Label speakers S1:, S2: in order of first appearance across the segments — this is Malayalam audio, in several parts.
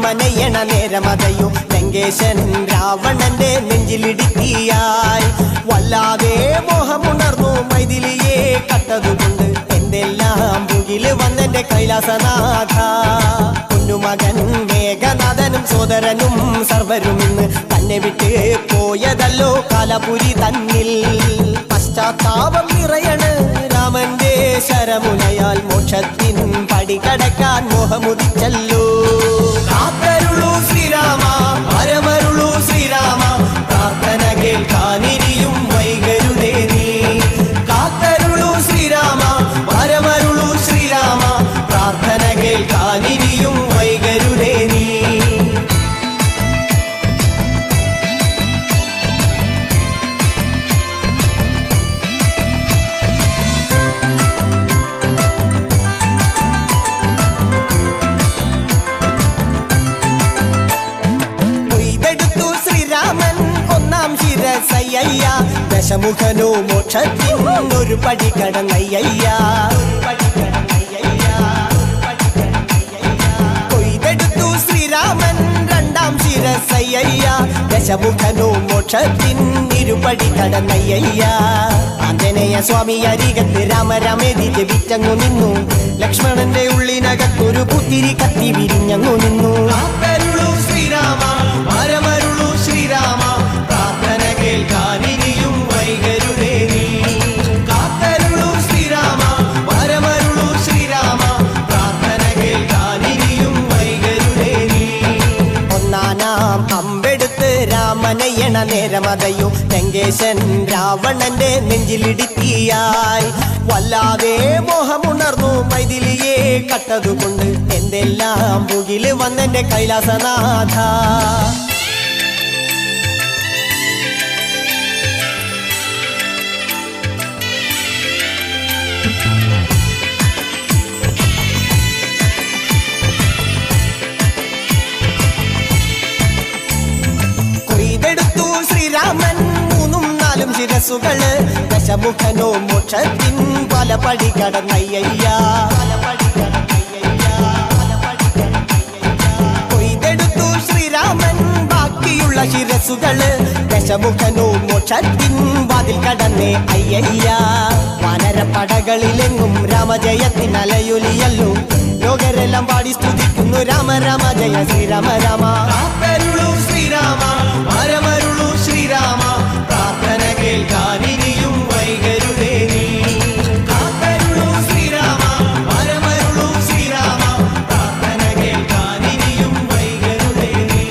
S1: രാമനയണ നേരമതയോ ലങ്കേശൻ രാവണന്റെ നെഞ്ചിലിടുക്കിയായി വല്ലാതെ മോഹമുണർന്നു മൈഥിലിയെ കട്ടതുകൊണ്ട് എന്തെല്ലാം മുകില് വന്നെന്റെ കൈലാസനാഥ കുഞ്ഞുമകൻ മേഘനാഥനും സോദരനും സർവരും ഇന്ന് തന്നെ വിട്ട് പോയതല്ലോ കാലപുരി തന്നിൽ പശ്ചാത്താപം നിറയണ് രാമന്റെ ശരമുനയാൽ മോക്ഷത്തിൻ പടികടക്കാൻ മോഹമുദിച്ചല്ലോ കാത്തരുളൂ ശ്രീരാമ വരമരുളൂ ശ്രീരാമ പ്രാർത്ഥന കേൾക്കാനിരിയും വൈകരുതേ നീ കാത്തരുളൂ ശ്രീരാമ വരമരുളൂ ശ്രീരാമ പ്രാർത്ഥന കേൾക്കാനിരിയും വൈകരുതേ നീ ദശമുഖനോ മോക്ഷത്തിൻ ഒരു പടി കടന്നയ്യ കൊയ്തെടുത്തു ശ്രീരാമൻ രണ്ടാം ശിരസയ്യ ദശമുഖനോ മോക്ഷത്തിൻ ഇരുപടി കടന്നയ്യ ആഞ്ജനേയ സ്വാമി അരികത്ത് രാമരാമേതി ജപിച്ചങ്ങു നിന്നു ലക്ഷ്മണന്റെ ഉള്ളിനകത്തൊരു പുത്തിരി കത്തി വിരിഞ്ഞങ്ങു നിന്നു ശ്രീരാമ വരമരുളൂ ശ്രീരാമ പ്രാർത്ഥന കേൾക്കാനിരിയും വൈകരുതേ നീ കാത്തരുളൂ ശ്രീരാമ വരമരുളൂ ശ്രീരാമ പ്രാർത്ഥന കേൾക്കാനിരിയും വൈകരുതേ നീ ഒന്നാനാം അമ്പെടുത്ത് രാമനയണ നേരമതയോ ലങ്കേശൻ രാവണന്റെ നെഞ്ചിലിടുക്കിയായി വല്ലാതെ മോഹമുണർന്നു മൈഥിലിയെ കട്ടതുകൊണ്ട് എന്തെല്ലാം മുകില് വന്നെന്റെ കൈലാസനാഥ കൊയ്തെടുത്തു ശ്രീരാമൻ മൂന്നും നാലും ശിരസുകള് ദശമുഖനോ മോക്ഷത്തിൻ പല പടി കടന്നയ്യ കൊയ്തെടുത്തു ശ്രീരാമൻ ബാക്കിയുള്ള ശിരസുകള് ദശമുഖനോ മോക്ഷത്തിൻ വാതിൽ കടന്നേ അയ്യ വാനരപ്പടകളിലെങ്ങും രാമജയത്തിൻ അലയൊലിയല്ലോ ലോകരെല്ലാം പാടി സ്തുതിക്കുന്നു രാമ രാമ ജയ ശ്രീരാമ രാമ ശ്രീരാമ വരമരുളൂ ശ്രീരാമ പ്രാർത്ഥന കേൾക്കാനിരിയും വൈകരുതേ നീ കാത്തരുളൂ ശ്രീരാമ വരമരുളൂ ശ്രീരാമ പ്രാർത്ഥന കേൾക്കാനിരിയും വൈകരുതേ നീ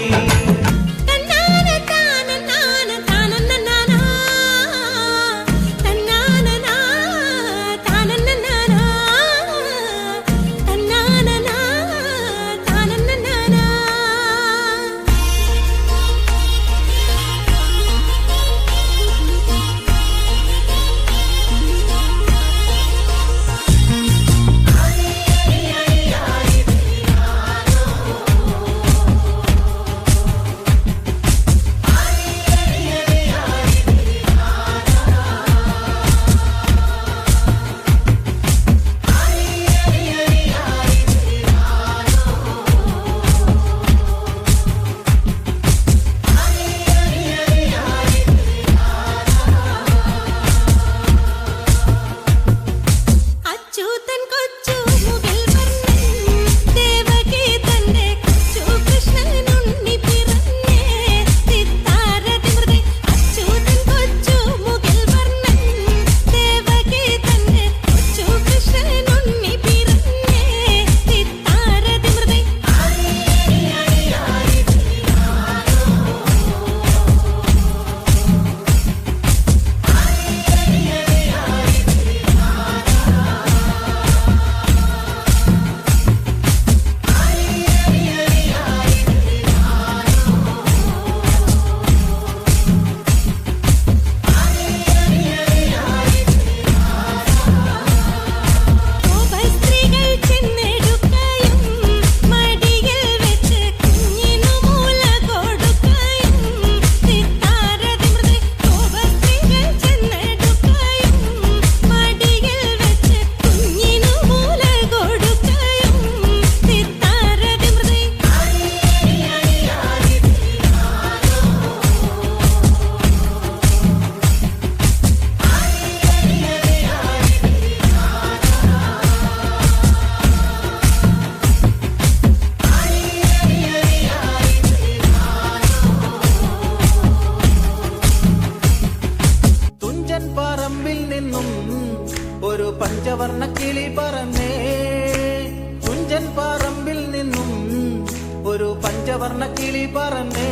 S2: പഞ്ചവർണ്ണ കിളി പറഞ്ഞേ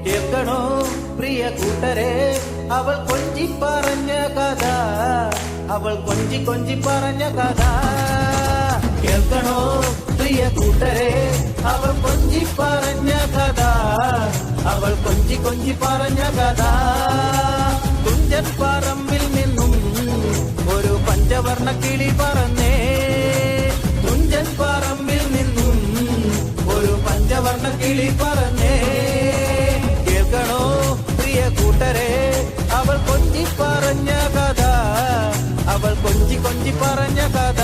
S2: കേൾക്കണോ പ്രിയ കൂട്ടരെ അവൾ കൊഞ്ചി പറഞ്ഞ കഥ അവൾ കൊഞ്ചി കൊഞ്ചി പറഞ്ഞ കഥ കേൾക്കണോ പ്രിയ കൂട്ടരെ അവൾ കൊഞ്ചി പറഞ്ഞ കഥ അവൾ കൊഞ്ചി കൊഞ്ചി പറഞ്ഞ കഥ തുഞ്ചൻ പറമ്പിൽ നിന്നും ഒരു പഞ്ചവർണ്ണ കിളി പറന്നേ തുഞ്ചൻ പറമ്പിൽ നിന്നും ഒരു പഞ്ചവർണ്ണ കിളി പറന്നേ കേൾക്കണോ പ്രിയ കൂട്ടരെ അവൾ കൊഞ്ചി പറഞ്ഞ കഥ അവൾ കൊഞ്ചി കൊഞ്ചി പറഞ്ഞ കഥ